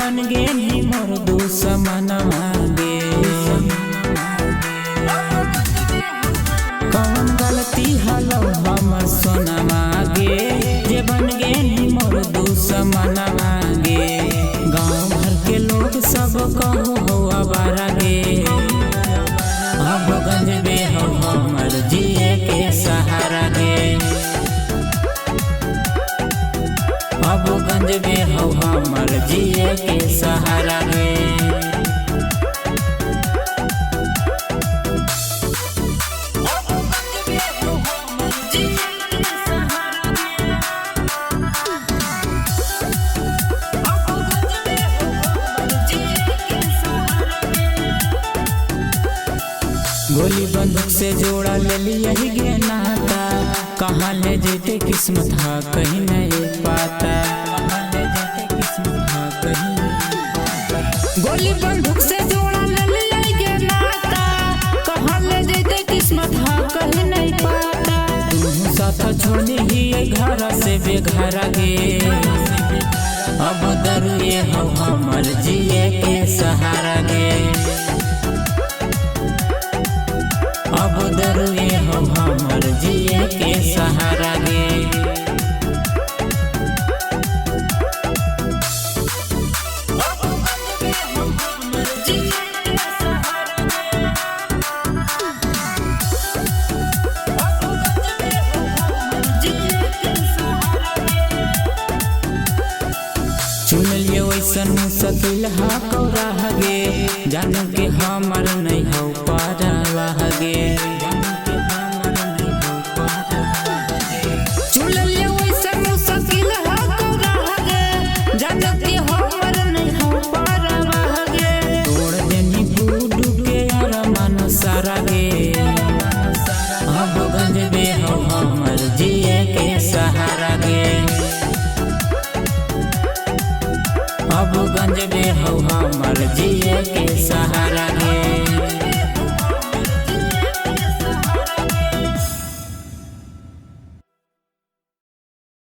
बन गेली मोर दुश्मनवा गे। कौन गलती हलो हमर सोनवा गे, जे बन गेली मोर दुश्मनवा गे। गाँव भर के लोग सब कहो हो आवारा गे। अब गंजबे हो हमर जिए के सहारा गे। अब गंजबे हो हमर जिए के सहारा गे। गोली बंदूक से जोड़ा ले लिया ही गे नाता, कहाँ ले जेते किस्मत हा कहीं नहीं पाता। गोली बंदूक से जोड़ा ले लिया ही गे नाता, कहाँ ले जेते किस्मत हा कहीं नहीं पाता। तू साथ छोड़ने ही घर से बेघर गे। अब दरुए हो हमर जिए के सहारा गे। अब दरुए हो हमर जिए के सहारा गे। चुन लियो वैसन मुश्किल हा कौरा गे, जानू के हमर नहीं हो पारा गे। चुन लियो वैसन मुश्किल हा कौरा गे, जानू के हमर नहीं हो पारा गे। तोड़ देनी गुडू के अरमान सारा गे। अब गंजबे हो हमर जिए के सहारा गे। अब गंजबे हो हमर जिए के सहारा गे।